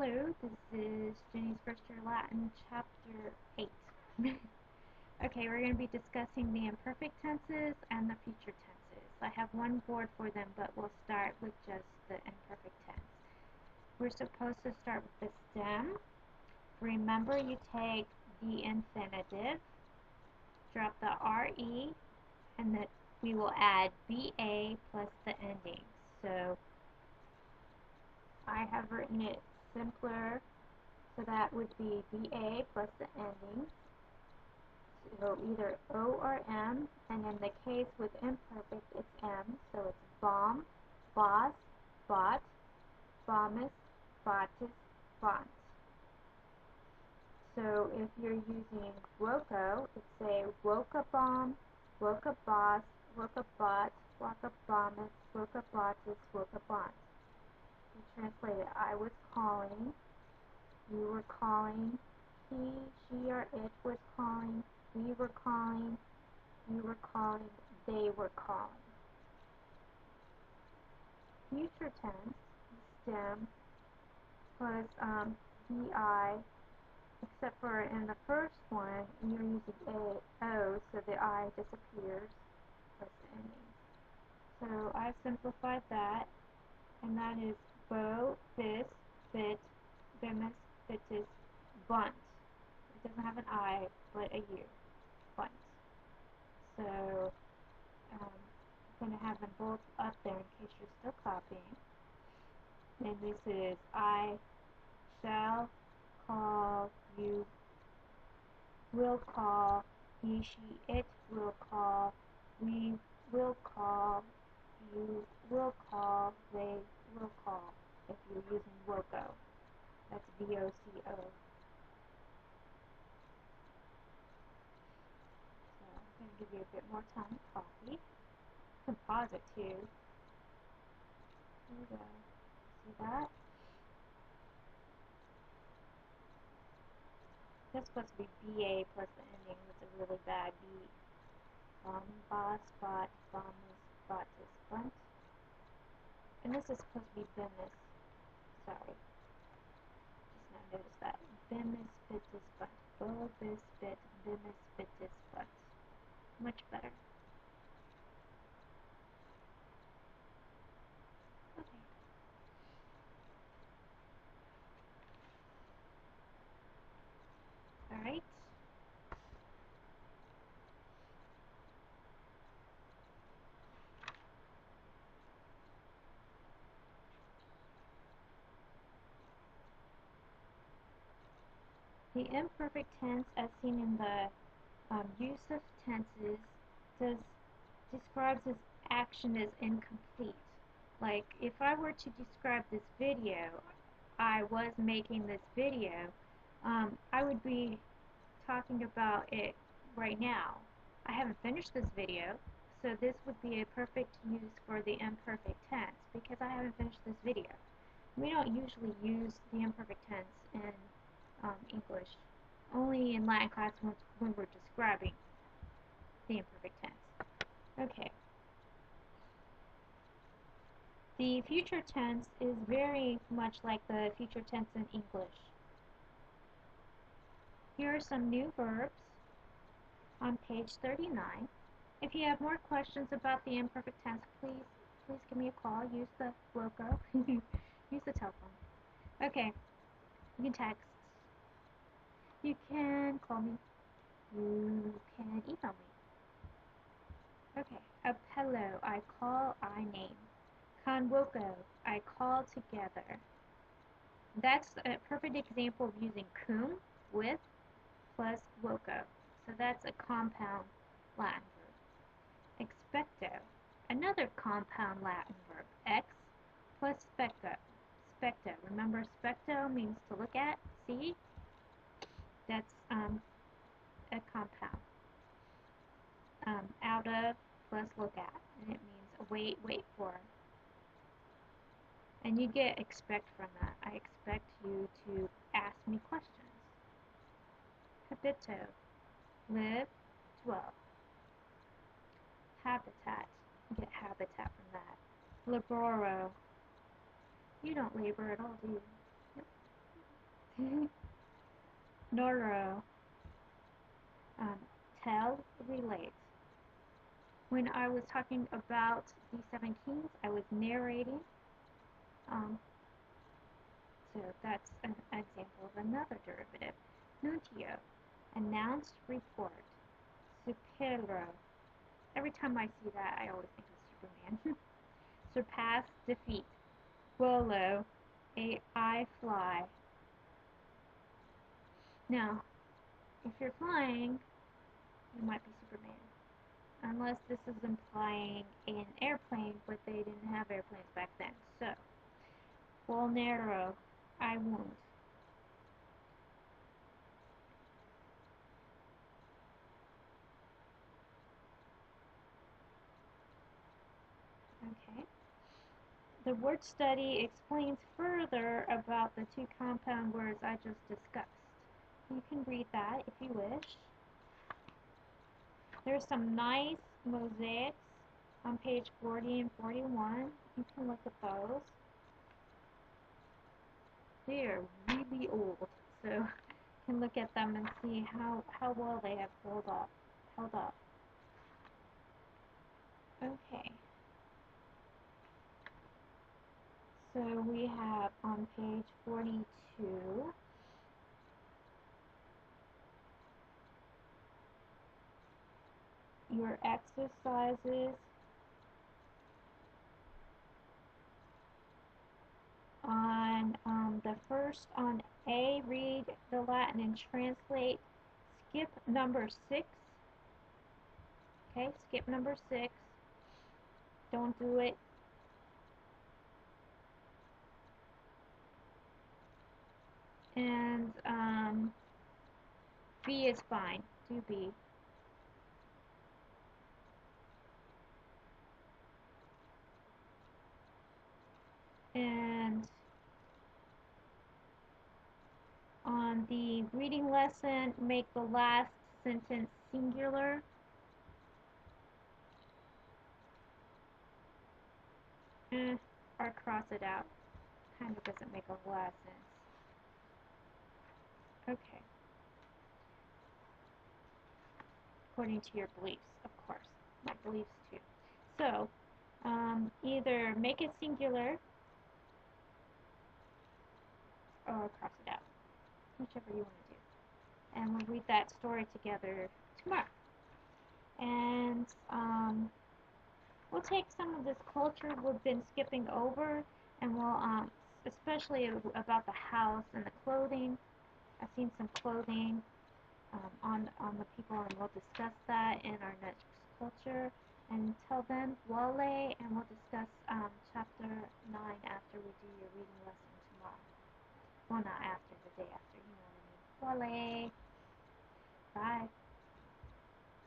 Hello, this is Jenny's First Year Latin, Chapter 8. Okay, we're going to be discussing the imperfect tenses and the future tenses. I have one board for them, but we'll start with just the imperfect tense. We're supposed to start with the stem. Remember, you take the infinitive, drop the RE, and then we will add BA plus the ending. So I have written it simpler, so that would be BA plus the ending. So either O or M, and in the case with imperfect, it's M, so it's bomb, boss, bot, bommus, botus, bont. So if you're using Woco, it's a Woca bomb, Woca boss, Woca bot, Woca bommus, Woca botus, Woca bont. You translate it, I was calling, you were calling, he, she, or it was calling, we were calling, you were calling, they were calling. Future tense, stem, was BI, except for in the first one, you're using O, so the I disappears, plus the ending. So I've simplified that, and that is bo, bis, bit, bimus, bitus, bunt. It doesn't have an I, but a U. Bunt. So I'm going to have them both up there in case you're still copying. And this is I shall call, you will call, he, she, it will call, we will call, you will call, they will call, if you're using Woco. That's V-O-C-O. So I'm going to give you a bit more time to copy. You can pause it too. There we go. See that? That's supposed to be BA plus the ending. It's a really bad beat. Boss, bot, bommus, botus, bunt. And this is supposed to be bimus. Sorry. Just now noticed that. Bimus, bitus, bunt. Bo, bis, bit, bimus, bitus, bunt. Much better. Okay. Alright. The imperfect tense, as seen in the use of tenses, describes this action as incomplete. Like, if I were to describe this video, I was making this video, I would be talking about it right now. I haven't finished this video, so this would be a perfect use for the imperfect tense because I haven't finished this video. We don't usually use the imperfect tense in English, only in Latin class when we're describing the imperfect tense. Okay. The future tense is very much like the future tense in English. Here are some new verbs on page 39. If you have more questions about the imperfect tense, please give me a call. Use the Woco. Use the telephone. Okay. You can text. You can call me. You can email me. Okay. Appello, I call, I name. Convoco, I call together. That's a perfect example of using cum, with, plus voco. So that's a compound Latin verb. Expecto, another compound Latin verb. Ex plus specto. Specto. Remember, specto means to look at, see? That's a compound. Out of plus look at. And it means wait, wait for. And you get expect from that. I expect you to ask me questions. Habito, live, dwell. Habitat, you get habitat from that. Laboro, you don't labor at all, do you? Nope. Noro, um, tell, relate. When I was talking about the Seven Kings, I was narrating. Um, so that's an example of another derivative. Nuncio, announced report. Supero. Every time I see that, I always think of Superman. Surpass, defeat. Volo, I fly. Now, if you're flying, you might be Superman. Unless this is implying an airplane, but they didn't have airplanes back then. So, vulnero, I wound. Okay. The word study explains further about the two compound words I just discussed. You can read that if you wish. There's some nice mosaics on page 40 and 41. You can look at those. They are really old, so you can look at them and see how well they have held up. Okay. So we have on page 42 your exercises on the first on A, read the Latin and translate. Skip number 6. Okay, skip number 6. Don't do it. And B is fine. Do B. And on the reading lesson, make the last sentence singular. Or cross it out. Kind of doesn't make a lot of sense. Okay. According to your beliefs, of course. My beliefs too. So, either make it singular or cross it out. Whichever you want to do. And we'll read that story together tomorrow. And we'll take some of this culture we've been skipping over, and we'll especially about the house and the clothing. I've seen some clothing on the people, and we'll discuss that in our next culture. And until then, Wale, and we'll discuss chapter 9 after we do your reading lesson tomorrow. Well, not after, the day after, you know what I mean. Wale. Bye.